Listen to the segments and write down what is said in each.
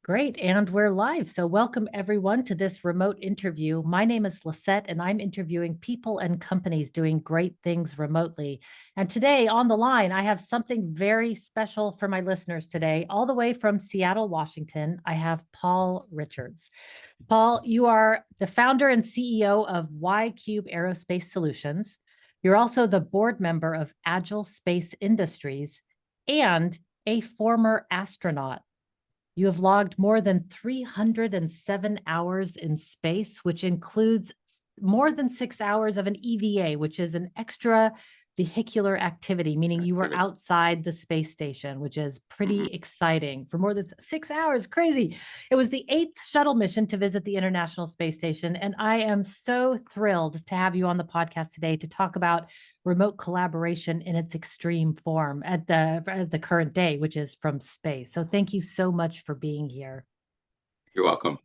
Great. And we're live. So, welcome everyone to this remote interview. My name is Lisette, and I'm interviewing people and companies doing great things remotely. And today on the line, I have something very special for my listeners today. All the way from Seattle, Washington, I have Paul Richards. Paul, you are the founder and CEO of YCube Aerospace Solutions. You're also the board member of AGILE Space Industries and a former astronaut. You have logged more than 307 hours in space, which includes more than 6 hours of an EVA, which is an extra vehicular activity, meaning you were outside the space station, which is pretty exciting for more than 6 hours. Crazy. It was the 8th shuttle mission to visit the International Space Station. And I am so thrilled to have you on the podcast today to talk about remote collaboration in its extreme form at the current day, which is from space. So thank you so much for being here. You're welcome.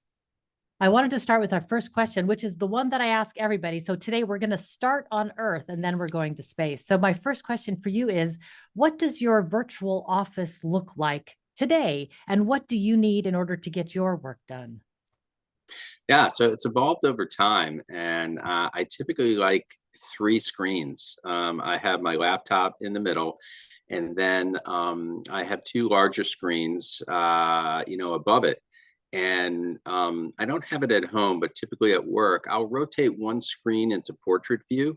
I wanted to start with our first question, which is the one that I ask everybody. So today we're going to start on Earth and then we're going to space. So my first question for you is, what does your virtual office look like today? And what do you need in order to get your work done? Yeah, so it's evolved over time, and I typically like three screens. I have my laptop in the middle, and then I have two larger screens, above it. And I don't have it at home, but typically at work, I'll rotate one screen into portrait view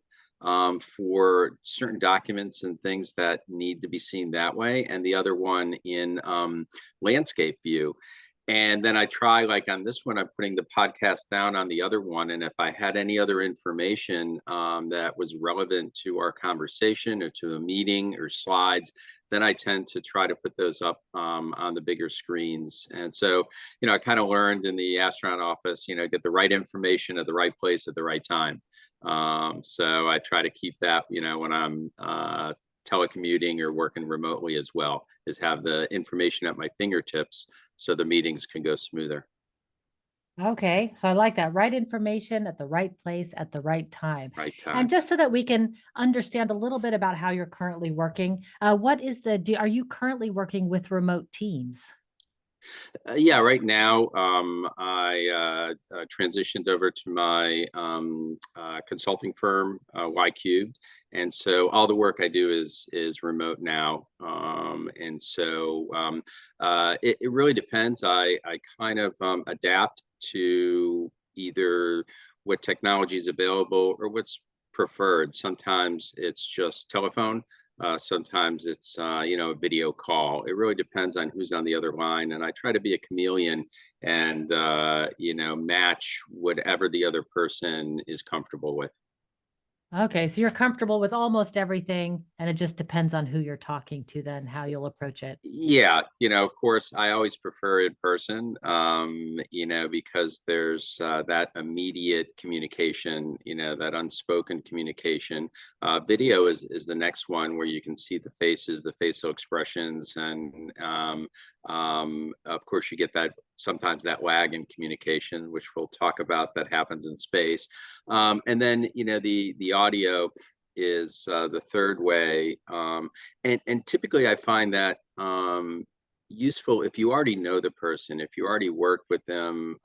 for certain documents and things that need to be seen that way, and the other one in landscape view. And then I try, like on this one, I'm putting the podcast down on the other one. And if I had any other information that was relevant to our conversation or to a meeting or slides, then I tend to try to put those up on the bigger screens. And so, I kind of learned in the astronaut office, get the right information at the right place at the right time. So I try to keep that, when I'm telecommuting or working remotely as well, is have the information at my fingertips so the meetings can go smoother. Okay, so I like that. Right information at the right place at the right time. Right And time. just so that we can understand a little bit about how you're currently working, are you currently working with remote teams? Yeah, right now I transitioned over to my consulting firm, YCubed, and so all the work I do is remote now. It really depends. I kind of adapt to either what technology is available or what's preferred. Sometimes it's just telephone. Sometimes it's a video call. It really depends on who's on the other line, and I try to be a chameleon and match whatever the other person is comfortable with. Okay, so you're comfortable with almost everything, and it just depends on who you're talking to, then how you'll approach it. Yeah, of course, I always prefer in person, because there's that immediate communication, that unspoken communication. Video is the next one where you can see the faces, the facial expressions, and of course, you get that sometimes that lag in communication, which we'll talk about that happens in space. And then, the audio is the third way. And typically I find that useful if you already know the person, if you already work with them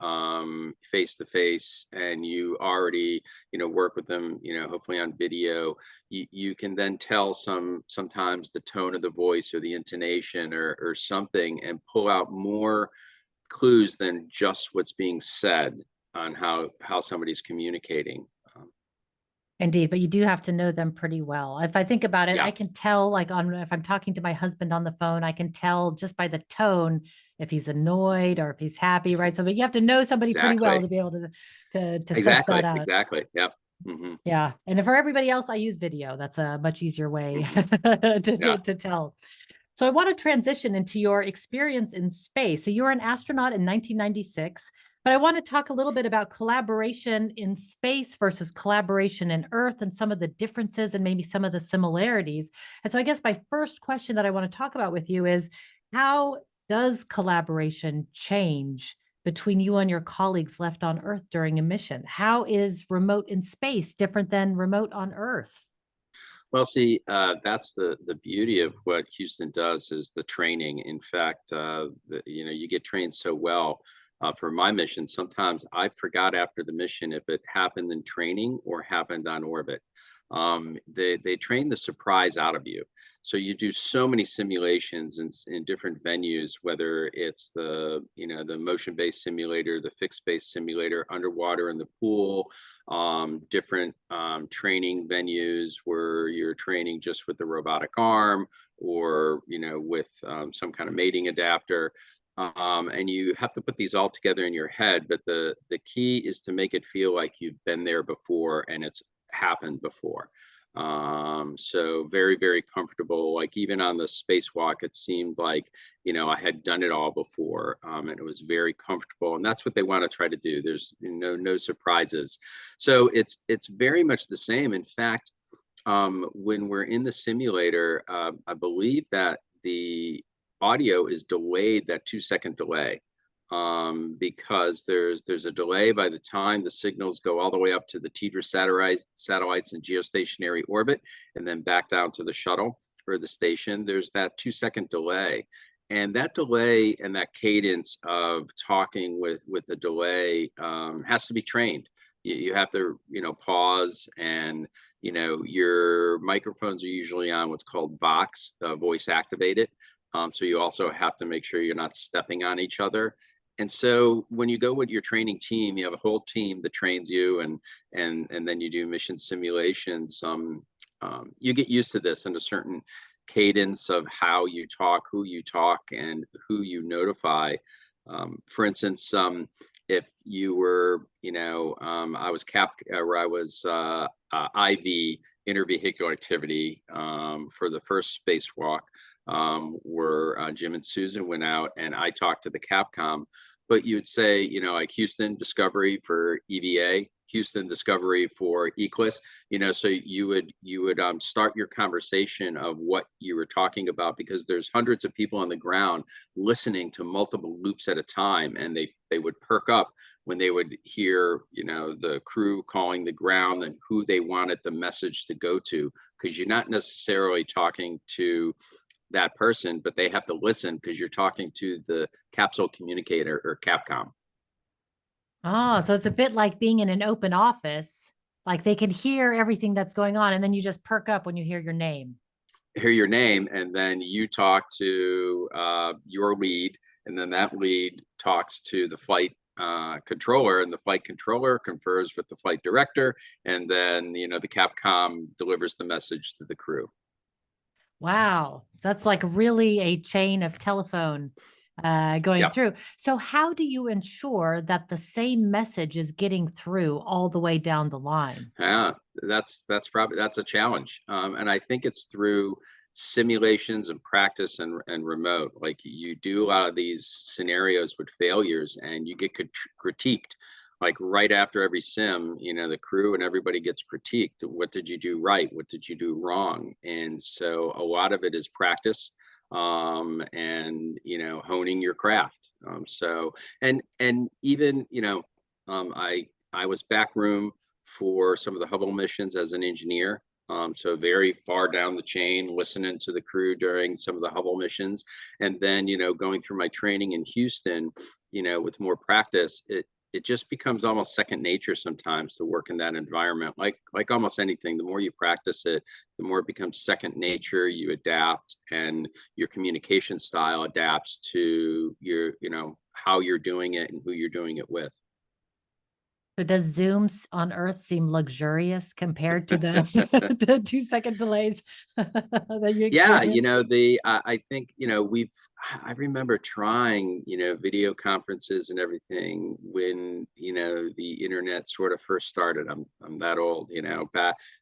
face to face, and you already, work with them, hopefully on video, you can then tell sometimes the tone of the voice or the intonation or something, and pull out more clues than just what's being said on how somebody's communicating. Indeed, but you do have to know them pretty well. If I think about it, Yeah, I can tell, like, if I'm talking to my husband on the phone, I can tell just by the tone if he's annoyed or if he's happy, right? So, but you have to know somebody pretty well exactly. to be able to suss that Exactly, out. exactly. Yep. Hmm. Yeah. And for everybody else, I use video. That's a much easier way Hmm. Yeah. to tell. So I want to transition into your experience in space. So you were an astronaut in 1996, but I want to talk a little bit about collaboration in space versus collaboration in Earth and some of the differences and maybe some of the similarities. And so I guess my first question that I want to talk about with you is, how does collaboration change between you and your colleagues left on Earth during a mission? How is remote in space different than remote on Earth? Well, see, that's the beauty of what Houston does is the training. In fact, you get trained so well. For my mission, sometimes I forgot after the mission if it happened in training or happened on orbit. They train the surprise out of you, so you do so many simulations in different venues, whether it's the motion based simulator, the fixed based simulator, underwater in the pool, different training venues where you're training just with the robotic arm or with some kind of mating adapter. And you have to put these all together in your head, but the key is to make it feel like you've been there before and it's happened before. So very, very comfortable. Like even on the spacewalk, it seemed like, I had done it all before, and it was very comfortable. And that's what they want to try to do. There's no surprises. So it's very much the same. In fact, when we're in the simulator, I believe that the audio is delayed, that 2-second delay, because there's a delay by the time the signals go all the way up to the TDRA satellites in geostationary orbit, and then back down to the shuttle or the station. There's that 2-second delay. And that delay and that cadence of talking with the delay has to be trained. You have to, pause, and your microphones are usually on what's called Vox, voice activated. So you also have to make sure you're not stepping on each other. And so when you go with your training team, you have a whole team that trains you, and then you do mission simulations. You get used to this and a certain cadence of how you talk, who you talk, and who you notify. For instance, if you were, I was I was IV, intervehicular activity, for the first spacewalk, where Jim and Susan went out, and I talked to the Capcom. But you'd say, like Houston Discovery for EVA, Houston Discovery for Eclipse, so you would start your conversation of what you were talking about, because there's hundreds of people on the ground listening to multiple loops at a time, and they would perk up when they would hear, the crew calling the ground and who they wanted the message to go to, because you're not necessarily talking to that person, but they have to listen because you're talking to the capsule communicator or Capcom. Oh, so it's a bit like being in an open office. Like they can hear everything that's going on, and then you just perk up when you hear your name. Hear your name, and then you talk to your lead, and then that lead talks to the flight controller, and the flight controller confers with the flight director, and then the Capcom delivers the message to the crew. Wow. So that's like really a chain of telephone going Yeah. through. So how do you ensure that the same message is getting through all the way down the line? Yeah, that's a challenge, and I think it's through simulations and practice and remote. Like you do a lot of these scenarios with failures, and you get critiqued. Like right after every sim, the crew and everybody gets critiqued. What did you do right? What did you do wrong? And so a lot of it is practice, and honing your craft. And even I was back room for some of the Hubble missions as an engineer. So very far down the chain, listening to the crew during some of the Hubble missions, and then going through my training in Houston, with more practice, it just becomes almost second nature sometimes to work in that environment. Like almost anything, the more you practice it, the more it becomes second nature. You adapt, and your communication style adapts to your how you're doing it and who you're doing it with. So does Zooms on Earth seem luxurious compared to the the 2-second delays that you Yeah, experience? I think I remember trying video conferences and everything when the internet sort of first started. I'm that old,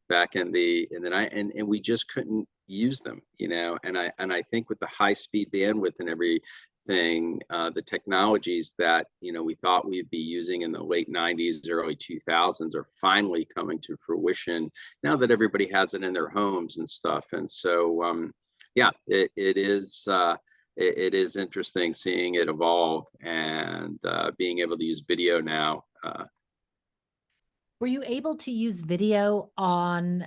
back in the night, and we just couldn't use them, and I think with the high speed bandwidth and everything, the technologies that we thought we'd be using in the late 90s, early 2000s are finally coming to fruition now that everybody has it in their homes and stuff. And so, yeah, it is interesting seeing it evolve, and being able to use video now. Were you able to use video on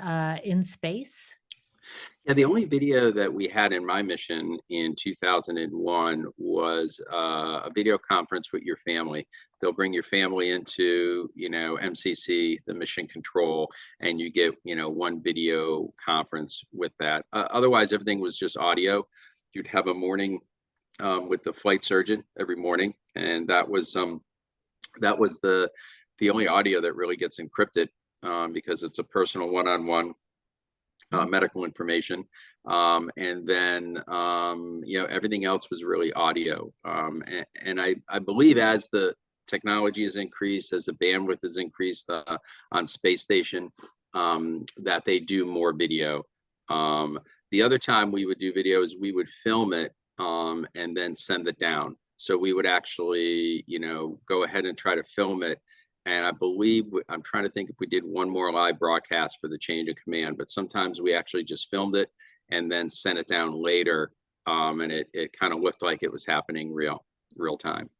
in space? Yeah, the only video that we had in my mission in 2001 was a video conference with your family. They'll bring your family into, MCC, the mission control, and you get, one video conference with that. Otherwise, everything was just audio. You'd have a morning with the flight surgeon every morning, and that was the only audio that really gets encrypted because it's a personal one-on-one medical information. And then, everything else was really audio. And I believe as the technology has increased, as the bandwidth has increased on space station, that they do more video. The other time we would do videos, we would film it and then send it down. So we would actually, go ahead and try to film it. And I believe I'm trying to think if we did one more live broadcast for the change of command, but sometimes we actually just filmed it and then sent it down later. And it kind of looked like it was happening real time.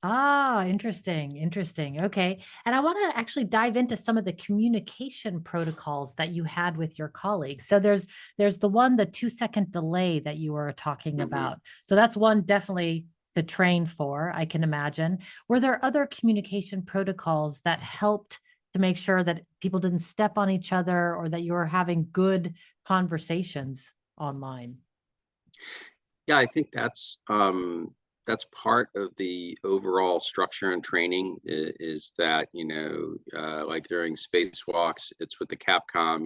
Ah, interesting, interesting. Okay. And I want to actually dive into some of the communication protocols that you had with your colleagues. So there's the 2-second delay that you were talking Hmm. about. So that's one definitely to train for, I can imagine. Were there other communication protocols that helped to make sure that people didn't step on each other or that you were having good conversations online? Yeah, I think that's part of the overall structure and training is that, like during spacewalks, it's with the Capcom.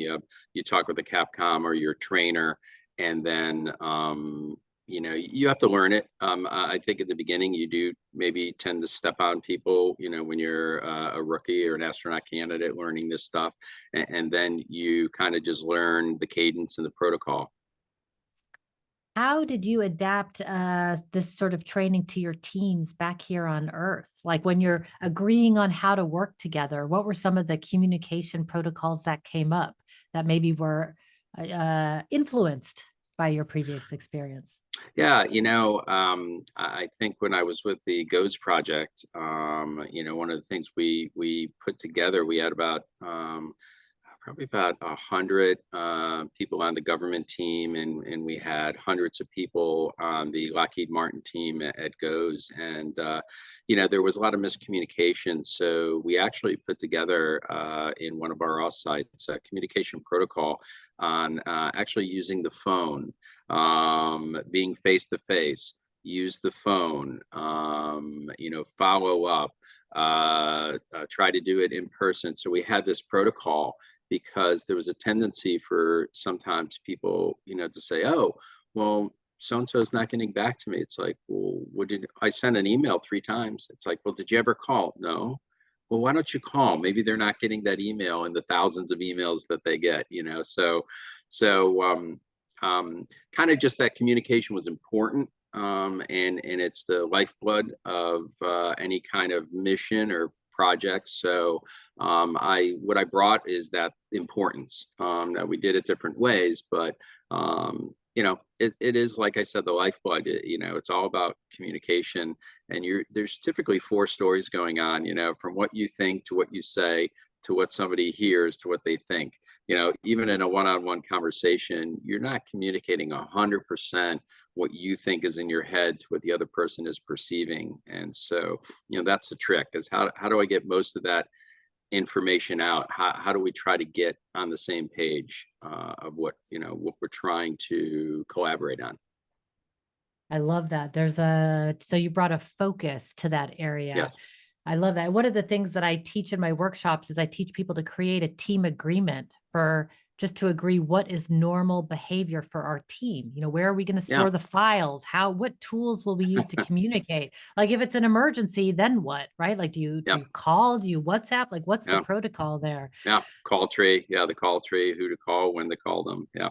You talk with the Capcom or your trainer, and then you have to learn it. I think at the beginning you do maybe tend to step on people, when you're a rookie or an astronaut candidate learning this stuff, and then you kind of just learn the cadence and the protocol. How did you adapt this sort of training to your teams back here on Earth? Like when you're agreeing on how to work together, what were some of the communication protocols that came up that maybe were influenced by your previous experience? Yeah, I think when I was with the GOES project, one of the things we put together, we had about probably about 100 people on the government team, and we had hundreds of people on the Lockheed Martin team at GOES, and there was a lot of miscommunication. So we actually put together in one of our offsites a communication protocol on actually using the phone, being face to face, use the phone, follow up, try to do it in person. So we had this protocol because there was a tendency for sometimes people, to say, oh, well, so and so is not getting back to me. It's like, well, what did I send an email 3 times? It's like, well, did you ever call? No. Well, why don't you call? Maybe they're not getting that email in the thousands of emails that they get. So kind of just that communication was important. And it's the lifeblood of any kind of mission or project. So what I brought is that importance that we did it different ways, but it is, like I said, the lifeblood. It's all about communication, and there's typically 4 stories going on. From what you think to what you say to what somebody hears to what they think. Even in a one-on-one conversation, you're not communicating 100% what you think is in your head to what the other person is perceiving. And so, that's the trick, is how do I get most of that information out? How do we try to get on the same page of what we're trying to collaborate on? I love that. So you brought a focus to that area. Yes. I love that. One of the things that I teach in my workshops is I teach people to create a team agreement for just to agree what is normal behavior for our team. Where are we going to Yeah. store the files? What tools will we use to communicate? Like if it's an emergency, then what, right? Like do Yeah. you call? Do you WhatsApp? Like what's the Yeah. protocol there? Yeah. Call tree. Yeah. The call tree, who to call, when to call them. Yeah.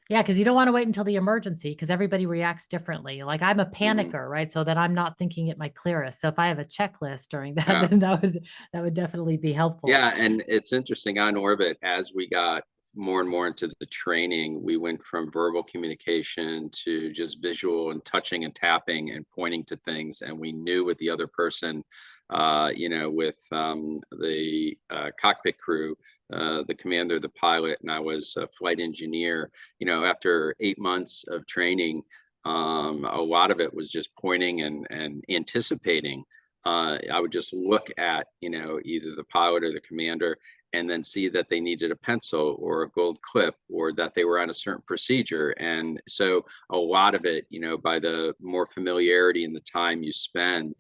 Yeah, because you don't want to wait until the emergency because everybody reacts differently. Like I'm a Hmm. panicker, right? So that I'm not thinking at my clearest. So if I have a checklist during that, Yeah. then that would definitely be helpful. Yeah, and it's interesting on orbit as we got more and more into the training, we went from verbal communication to just visual and touching and tapping and pointing to things. And we knew with the other person, with the cockpit crew, the commander, the pilot, and I was a flight engineer. After 8 months of training, a lot of it was just pointing and anticipating. I would just look at, either the pilot or the commander, and then see that they needed a pencil or a gold clip, or that they were on a certain procedure. And so a lot of it, by the more familiarity and the time you spend,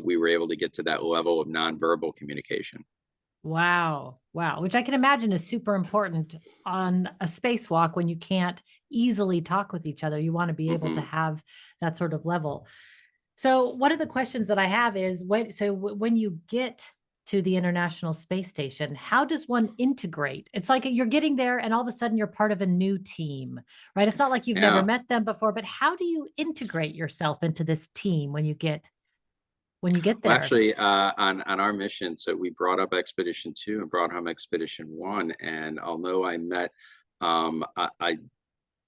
we were able to get to that level of nonverbal communication. Wow. Wow. Which I can imagine is super important on a spacewalk when you can't easily talk with each other. You want to be able to Hmm. have that sort of level. So one of the questions that I have is when you get to the International Space Station, how does one integrate? It's like you're getting there and all of a sudden you're part of a new team, right? It's not like you've never Yeah. met them before, but how do you integrate yourself into this team when you get Well, there? actually, on our mission, so we brought up Expedition 2 and brought home Expedition 1. And although I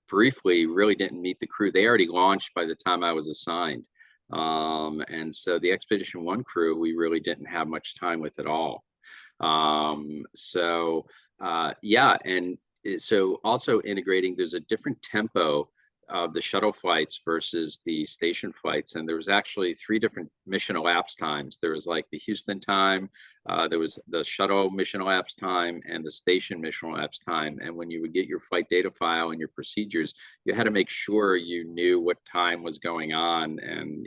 briefly really didn't meet the crew. They already launched by the time I was assigned. And so the Expedition 1 crew, we really didn't have much time with at all. Yeah, and so also integrating, there's a different tempo of the shuttle flights versus the station flights. And there was actually three different mission elapsed times. There was like the Houston time, there was the shuttle mission elapsed time, and the station mission elapsed time. And when you would get your flight data file and your procedures, you had to make sure you knew what time was going on. And,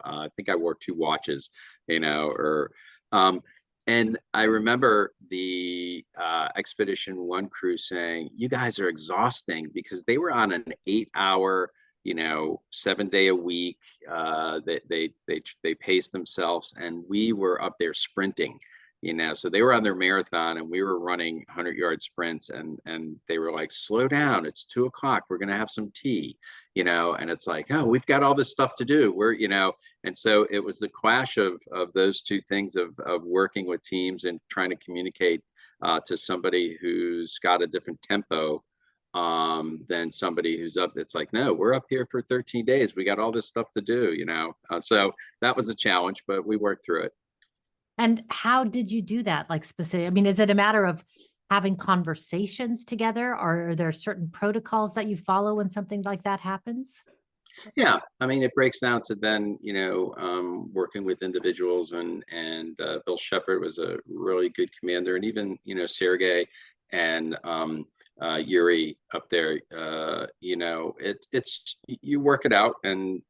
I think I wore two watches, or and I remember the Expedition 1 crew saying, "You guys are exhausting," because they were on an 8-hour, 7-day a week. They paced themselves, and we were up there sprinting. So they were on their marathon, and we were running 100-yard sprints, and they were like, "Slow down! It's 2 o'clock. We're gonna have some tea." And it's like, "Oh, we've got all this stuff to do. And so it was the clash of those two things of working with teams and trying to communicate to somebody who's got a different tempo than somebody who's up. It's like, no, we're up here for 13 days. We got all this stuff to do. So that was a challenge, but we worked through it. And how did you do that? Like specific, I mean, is it a matter of having conversations together, or are there certain protocols that you follow when something like that happens? Yeah, I mean, it breaks down to then, working with individuals, and Bill Shepard was a really good commander, and even Sergey and Yuri up there. It's you work it out, and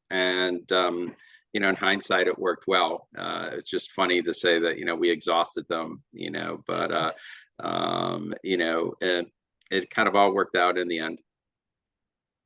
in hindsight, it worked well. It's just funny to say that we exhausted them, but it kind of all worked out in the end.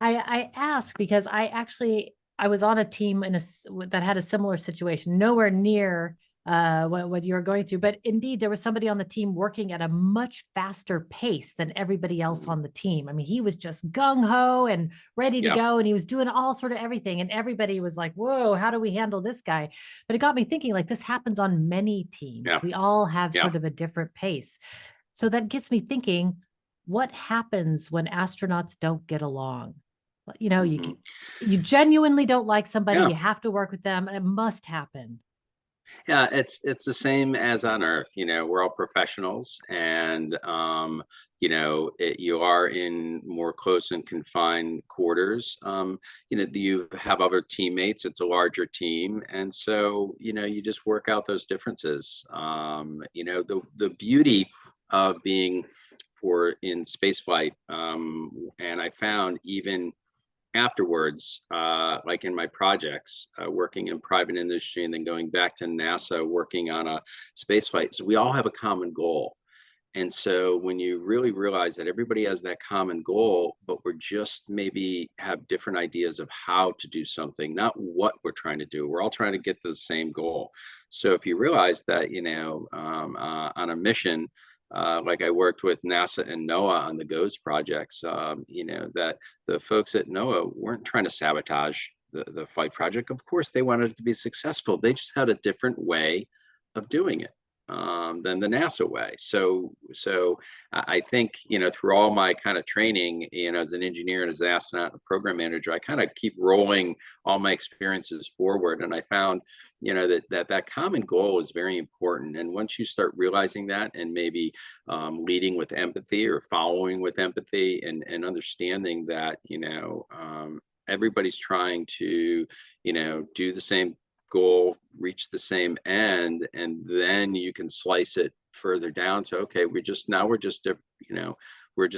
I ask because I was on a team that had a similar situation, nowhere near what you're going through, but indeed there was somebody on the team working at a much faster pace than everybody else Mhm. on the team. I mean, he was just gung ho and ready to Yeah, go, and he was doing all sort of everything, and everybody was like, "Whoa, how do we handle this guy?" But it got me thinking, like this happens on many teams. yeah, We all have yeah. sort of a different pace. So that gets me thinking, what happens when astronauts don't get along? You Mhm. you genuinely don't like somebody, Yeah. you have to work with them, it must happen. Yeah, it's the same as on Earth. We're all professionals, and you are in more close and confined quarters. You have other teammates. It's a larger team, and so you just work out those differences. The beauty of being for in spaceflight, and I found even afterwards, like in my projects, working in private industry and then going back to NASA, working on a space flight. So we all have a common goal. And so when you really realize that everybody has that common goal, but we're just maybe have different ideas of how to do something, not what we're trying to do. We're all trying to get to the same goal. So if you realize that, on a mission, like I worked with NASA and NOAA on the GOES projects, that the folks at NOAA weren't trying to sabotage the flight project. Of course, they wanted it to be successful. They just had a different way of doing it. than the NASA way. So I think, through all my kind of training, as an engineer and as an astronaut and a program manager, I kind of keep rolling all my experiences forward. And I found, that common goal is very important. And once you start realizing that, and maybe leading with empathy or following with empathy, and understanding that, everybody's trying to, do the same goal, reach the same end, and then you can slice it further down to, okay, we're just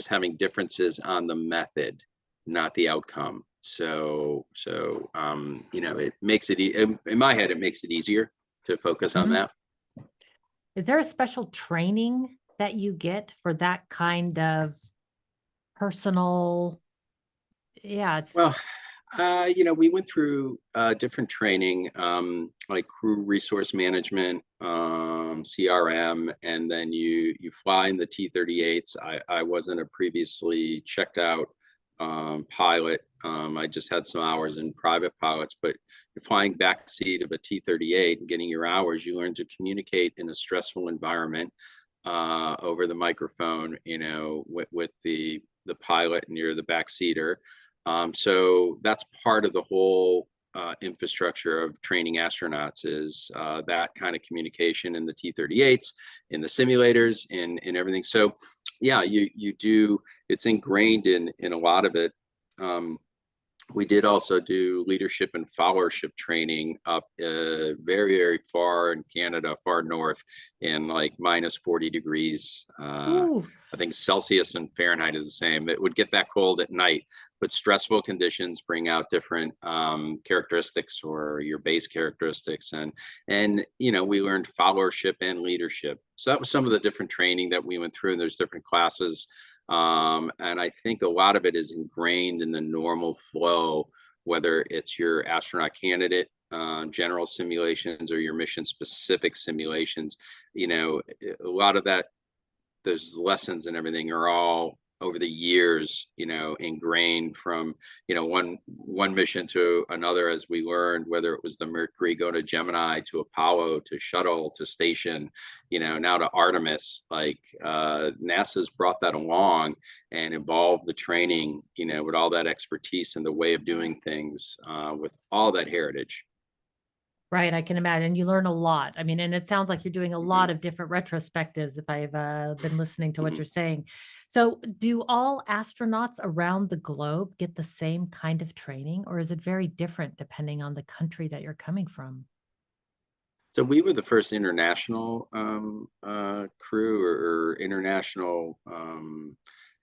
having differences on the method, not the outcome. It makes it in my head, it makes it easier to focus on Mhm. that. Is there a special training that you get for that kind of personal? Yeah, it's Well, we went through different training, like crew resource management, CRM, and then you fly in the T-38s. I wasn't a previously checked out pilot. I just had some hours in private pilots, but you're flying backseat of a T-38 and getting your hours. You learn to communicate in a stressful environment over the microphone, with the pilot, and you're the backseater. So that's part of the whole infrastructure of training astronauts, is that kind of communication in the T-38s, in the simulators, in everything. So yeah, you do. It's ingrained in a lot of it. We did also do leadership and followership training up very, very far in Canada, far north, in like minus 40 degrees. ooh, I think Celsius and Fahrenheit is the same. It would get that cold at night, but stressful conditions bring out different characteristics, or your base characteristics. And we learned followership and leadership. So that was some of the different training that we went through, and there's different classes. And I think a lot of it is ingrained in the normal flow, whether it's your astronaut candidate general simulations, or your mission specific simulations. A lot of that, those lessons and everything, are all over the years, ingrained from, one mission to another, as we learned, whether it was the Mercury going to Gemini, to Apollo, to shuttle, to station, now to Artemis. Like NASA's brought that along and evolved the training, with all that expertise and the way of doing things, with all that heritage. right. I can imagine. You learn a lot. I mean, and it sounds like you're doing a Hmm. lot of different retrospectives if I've been listening to what Hmm. you're saying. So, do all astronauts around the globe get the same kind of training, or is it very different depending on the country that you're coming from? So we were the first international crew, or international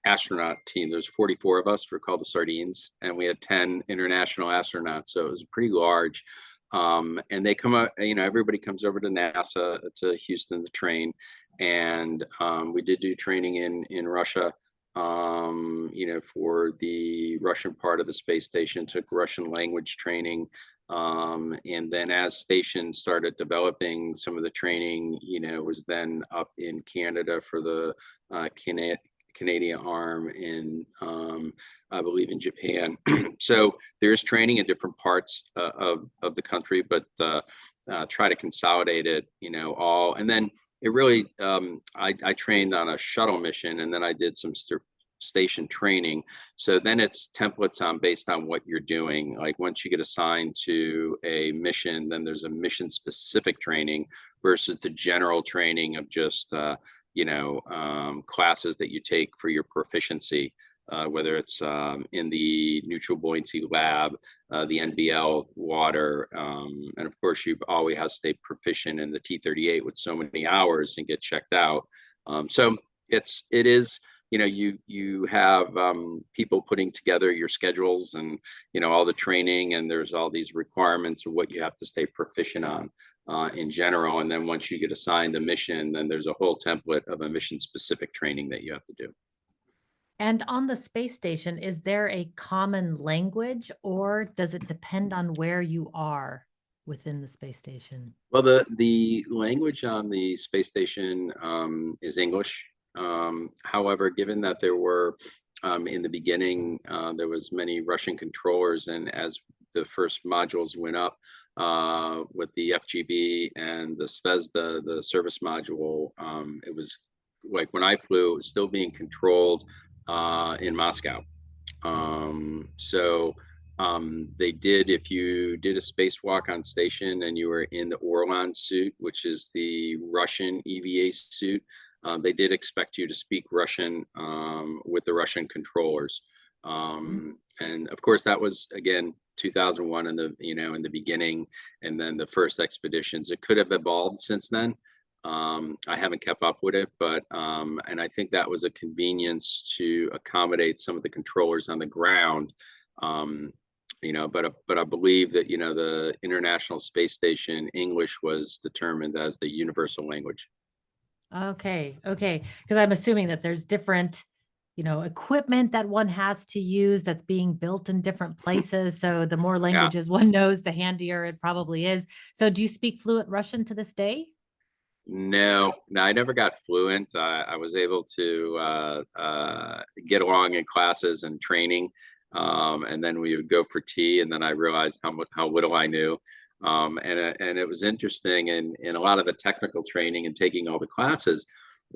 astronaut team. There's 44 of us. We're called the Sardines, and we had 10 international astronauts. So it was pretty large. And they come out, everybody comes over to NASA, to Houston to train. And we did do training in Russia, for the Russian part of the space station, took Russian language training. And then as station started developing, some of the training, was then up in Canada for the Canadian arm, in I believe in Japan. So there's training in different parts of the country, but try to consolidate it, all. And then it really, I trained on a shuttle mission, and then I did some station training. So then it's templates on based on what you're doing. Like once you get assigned to a mission, then there's a mission specific training versus the general training of just classes that you take for your proficiency. Whether it's in the neutral buoyancy lab, the NBL water, and of course you always have to stay proficient in the T-38 with so many hours and get checked out. So it is, you have people putting together your schedules, and all the training, and there's all these requirements of what you have to stay proficient on in general. And then once you get assigned a mission, then there's a whole template of a mission specific training that you have to do. And on the space station, is there a common language, or does it depend on where you are within the space station? Well, the language on the space station is English. However, given that there were in the beginning, there was many Russian controllers, and as the first modules went up, with the FGB and the Zvezda, the service module. It was like when I flew, it was still being controlled in Moscow. So they did, if you did a spacewalk on station and you were in the Orlan suit, which is the Russian EVA suit, they did expect you to speak Russian with the Russian controllers. And of course, that was again 2001 in the in the beginning, and then the first expeditions. It could have evolved since then. I haven't kept up with it, but and I think that was a convenience to accommodate some of the controllers on the ground. But I believe that the International Space Station English was determined as the universal language. Okay, okay. Because I'm assuming that there's different, equipment that one has to use that's being built in different places. So the more Yeah. languages one knows, the handier it probably is. So do you speak fluent Russian to this day? No, no, I never got fluent. I was able to get along in classes and training, and then we would go for tea, and then I realized how little I knew. And it was interesting in a lot of the technical training and taking all the classes,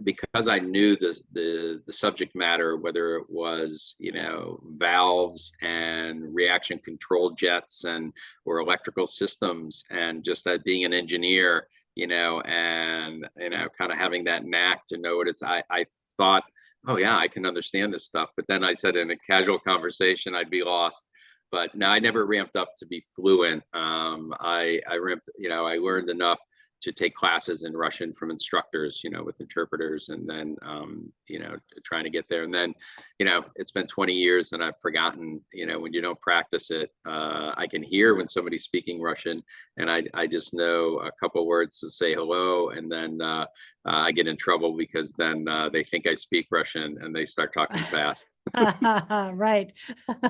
because I knew the subject matter, whether it was valves and reaction control jets and or electrical systems, and just that being an engineer, and kind of having that knack to know what I thought, oh yeah, I can understand this stuff. But then I said in a casual conversation, I'd be lost. But no, I never ramped up to be fluent. I ramped, I learned enough to take classes in Russian from instructors, with interpreters, and then, trying to get there. And then, it's been 20 years and I've forgotten, when you don't practice it, I can hear when somebody's speaking Russian, and I just know a couple words to say hello. And then I get in trouble because then they think I speak Russian and they start talking fast. Right.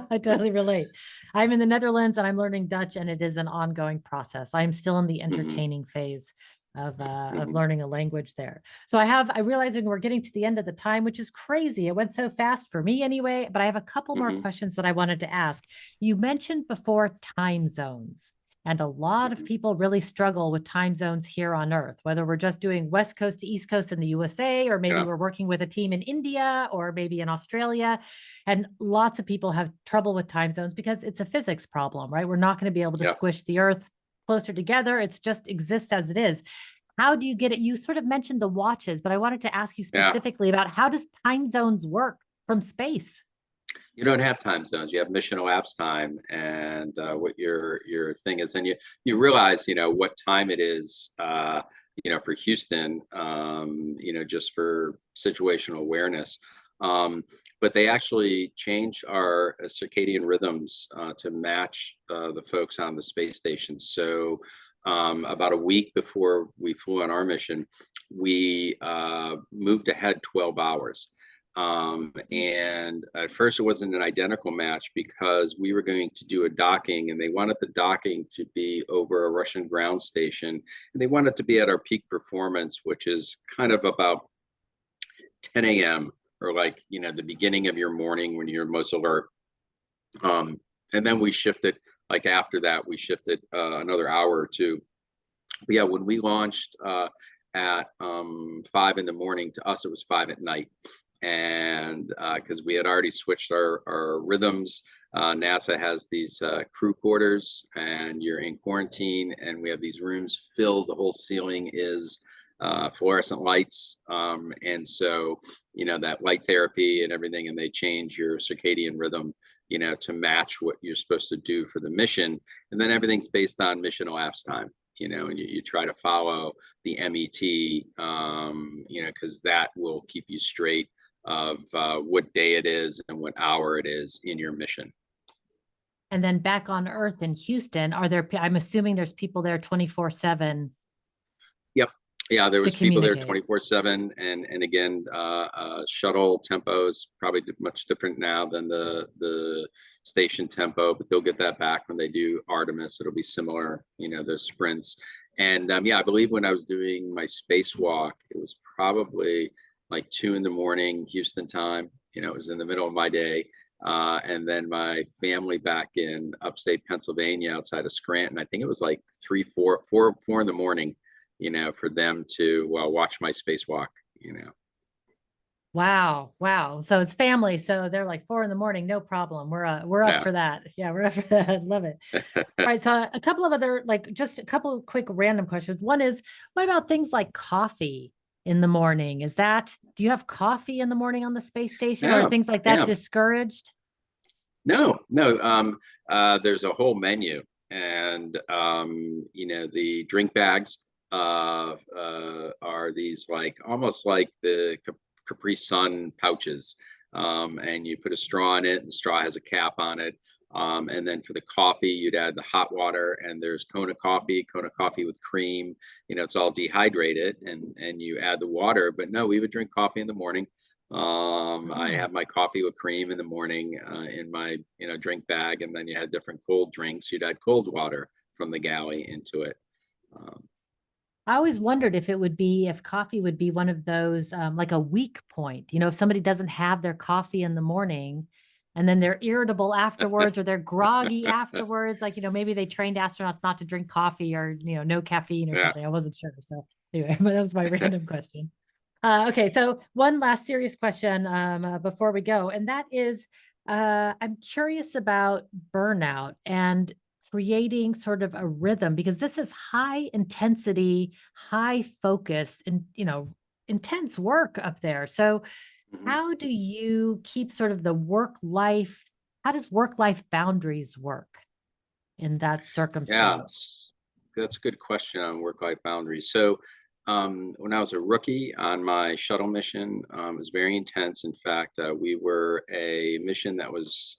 I totally relate. I'm in the Netherlands and I'm learning Dutch, and it is an ongoing process. I'm still in the Hmm. entertaining phase of Hmm. learning a language there. So I realizing we're getting to the end of the time, which is crazy. It went so fast for me anyway, but I have a couple more Hmm. questions that I wanted to ask. You mentioned before time zones. And a lot of Hmm. people really struggle with time zones here on Earth, whether we're just doing West Coast to East Coast in the USA, or maybe Yeah. we're working with a team in India or maybe in Australia. And lots of people have trouble with time zones because it's a physics problem, right? We're not going to be able to Yeah. squish the Earth closer together. It's just exists as it is. How do you get it? You sort of mentioned the watches, but I wanted to ask you Yeah. specifically about how does time zones work from space? You don't have time zones. You have mission elapsed time, and what your thing is, and you realize what time it is. For Houston, just for situational awareness. But they actually change our circadian rhythms to match the folks on the space station. So about a week before we flew on our mission, we moved ahead 12 hours. And at first, it wasn't an identical match because we were going to do a docking, and they wanted the docking to be over a Russian ground station. And they wanted to be at our peak performance, which is kind of about 10 a.m. or like, the beginning of your morning when you're most alert. And then we shifted, like after that, we shifted another hour or two. But yeah, when we launched at 5 in the morning, to us, it was 5 at night. And because we had already switched our rhythms, NASA has these crew quarters, and you're in quarantine, and we have these rooms filled. The whole ceiling is fluorescent lights. And so, that light therapy and everything, and they change your circadian rhythm, to match what you're supposed to do for the mission. And then everything's based on mission elapsed time. And you try to follow the MET, because that will keep you straight of what day it is and what hour it is in your mission. And then back on Earth in Houston, I'm assuming there's people there 24/7 Yep. Yeah, there to was people there communicate. 24/7, and again, shuttle tempo is probably much different now than the station tempo, but they'll get that back when they do Artemis. It'll be similar, those sprints. And yeah, I believe when I was doing my spacewalk, it was probably like 2 in the morning Houston time. It was in the middle of my day, And then my family back in upstate Pennsylvania, outside of Scranton. I think it was like 4 in the morning, for them to watch my spacewalk. Wow. Wow. So it's family. So they're like 4 in the morning, no problem. We're up Yeah. for that. Yeah, we're up for that. Love it. All right. So a couple of other, like just a couple of quick random questions. One is, what about things like coffee in the morning? Do you have coffee in the morning on the space station, or are Yeah, things like that yeah. discouraged? No, no. There's a whole menu, and the drink bags are these like almost like the Capri Sun pouches, and you put a straw in it. And the straw has a cap on it, and then for the coffee, you'd add the hot water, and there's Kona coffee with cream. It's all dehydrated, and you add the water. But no, we would drink coffee in the morning. I Oh. have my coffee with cream in the morning in my drink bag, and then you had different cold drinks. You'd add cold water from the galley into it. Um, I always wondered if coffee would be one of those, like a weak point. If somebody doesn't have their coffee in the morning and then they're irritable afterwards or they're groggy afterwards, like, maybe they trained astronauts not to drink coffee or, no caffeine or yeah. something. I wasn't sure. So anyway, but that was my random question. Okay, so one last serious question before we go, and that is, I'm curious about burnout and creating sort of a rhythm, because this is high intensity, high focus, and intense work up there. So, Mhm. how do you keep sort of the work life? How does work life boundaries work in that Yeah, circumstance? that's a good question on work-life boundaries. So, when I was a rookie on my shuttle mission, it was very intense. In fact, we were a mission that was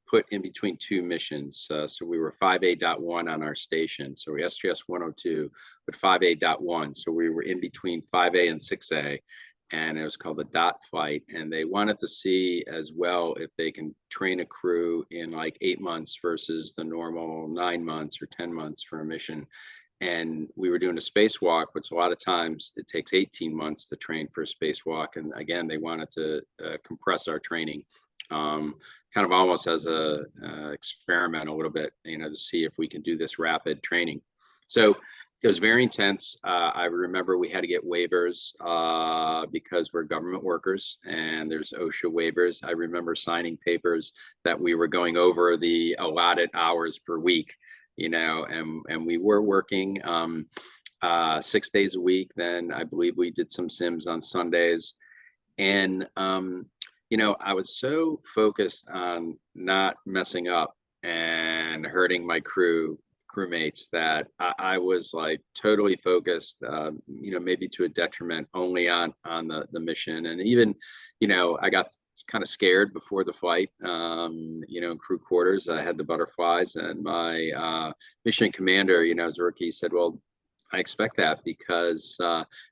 put in between two missions. So we were 5A.1 on our station. So we SGS 102, but 5A.1. So we were in between 5A and 6A, and it was called the dot flight. And they wanted to see as well if they can train a crew in like 8 months versus the normal 9 months or 10 months for a mission. And we were doing a spacewalk, which a lot of times it takes 18 months to train for a spacewalk. And again, they wanted to compress our training, kind of almost as a experiment a little bit, to see if we can do this rapid training. So it was very intense. I remember we had to get waivers because we're government workers and there's OSHA waivers. I remember signing papers that we were going over the allotted hours per week, and we were working 6 days a week. Then I believe we did some sims on Sundays. And, I was so focused on not messing up and hurting my crewmates that I was like totally focused, maybe to a detriment only on the mission. And even, I got kind of scared before the flight, in crew quarters. I had the butterflies, and my mission commander, as a rookie, said, well, I expect that because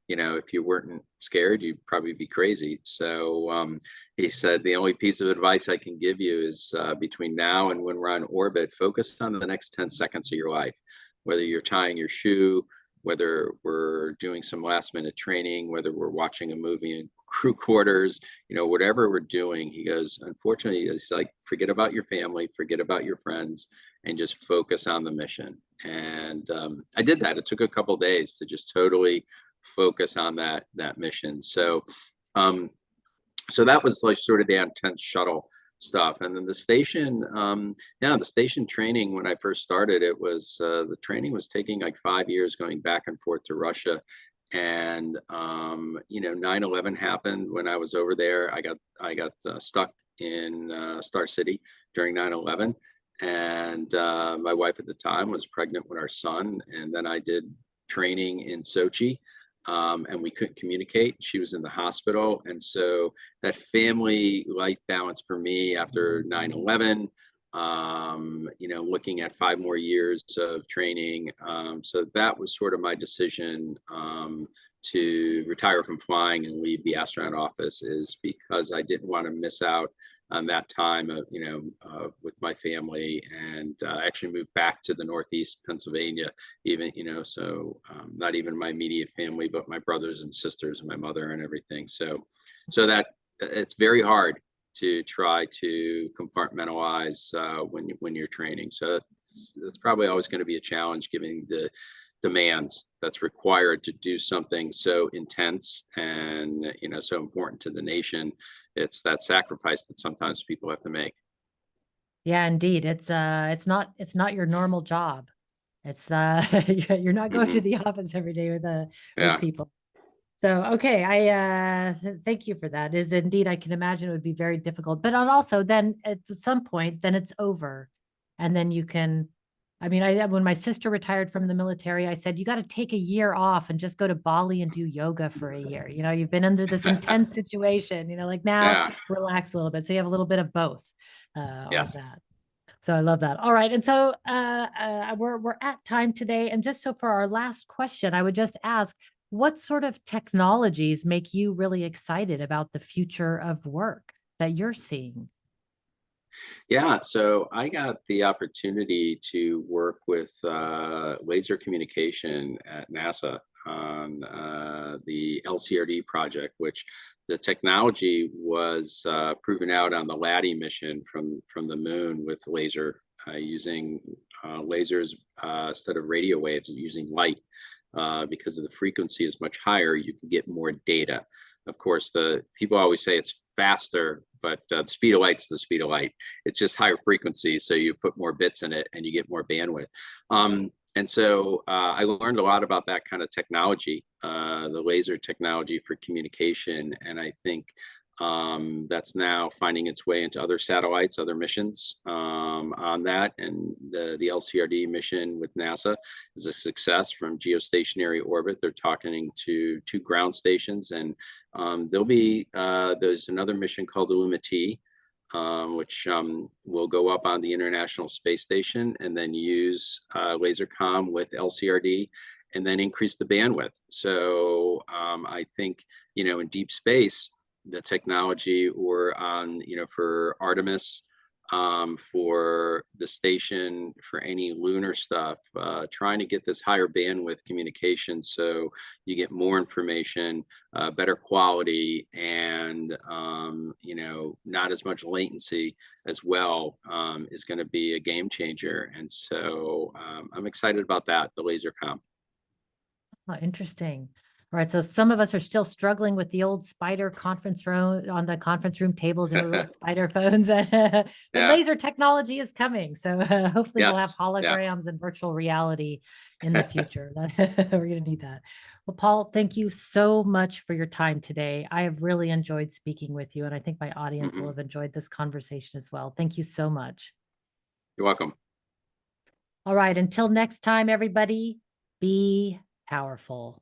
if you weren't scared, you'd probably be crazy. So he said the only piece of advice I can give you is between now and when we're on orbit, focus on the next 10 seconds of your life, whether you're tying your shoe, whether we're doing some last minute training, whether we're watching a movie in crew quarters, whatever we're doing. He goes, unfortunately, it's like, forget about your family, forget about your friends, and just focus on the mission. And I did that. It took a couple of days to just totally focus on that mission. Um, so that was like sort of the intense shuttle stuff. And then the station, the station training, when I first started, it was the training was taking like 5 years going back and forth to Russia. And 9/11 happened when I was over there. I got stuck in Star City during 9/11, and my wife at the time was pregnant with our son. And then I did training in Sochi, and we couldn't communicate. She was in the hospital. And so that family life balance for me after 9/11, looking at 5 more years of training. So that was sort of my decision to retire from flying and leave the astronaut office, is because I didn't want to miss out on that time with my family, and actually moved back to the Northeast Pennsylvania, even, so not even my immediate family, but my brothers and sisters and my mother and everything. So that it's very hard to try to compartmentalize when you're training. So that's probably always going to be a challenge, given the demands that's required to do something so intense and so important to the nation. It's that sacrifice that sometimes people have to make. Yeah, indeed. It's not your normal job. It's you're not going to Hmm. the office every day with Yeah. people. So, okay, I thank you for that. Is indeed, I can imagine it would be very difficult, but also then at some point, then it's over. And then you can, I mean, when my sister retired from the military, I said, you got to take a year off and just go to Bali and do yoga for a year. You've been under this intense situation, like now Yeah. relax a little bit. So you have a little bit of both on Yes. that. So I love that. All right. And so we're at time today. And just so for our last question, I would just ask, what sort of technologies make you really excited about the future of work that you're seeing? Yeah, so I got the opportunity to work with laser communication at NASA on the LCRD project, which the technology was proven out on the LADEE mission from the moon with laser using lasers instead of radio waves, using light. Because of the frequency is much higher, you can get more data. Of course, the people always say it's faster, but the speed of light's the speed of light. It's just higher frequency, so you put more bits in it and you get more bandwidth. And so I learned a lot about that kind of technology, the laser technology for communication, and I think that's now finding its way into other satellites, other missions on that. And the LCRD mission with NASA is a success from geostationary orbit. They're talking to two ground stations, and there's another mission called Illumiti, which will go up on the International Space Station and then use laser comm with LCRD and then increase the bandwidth. So I think, in deep space, the technology or on, for Artemis, for the station, for any lunar stuff, trying to get this higher bandwidth communication so you get more information, better quality, and not as much latency as well, is going to be a game changer. And so I'm excited about that, the laser comm. Oh, interesting. All right. So some of us are still struggling with the old spider conference room on the conference room tables, little spider phones. But Yeah. laser technology is coming. So hopefully we'll have Yes. Yeah. holograms and virtual reality in the future. We're going to need that. Well, Paul, thank you so much for your time today. I have really enjoyed speaking with you, and I think my audience will Hmm. have enjoyed this conversation as well. Thank you so much. You're welcome. All right. Until next time, everybody, be powerful.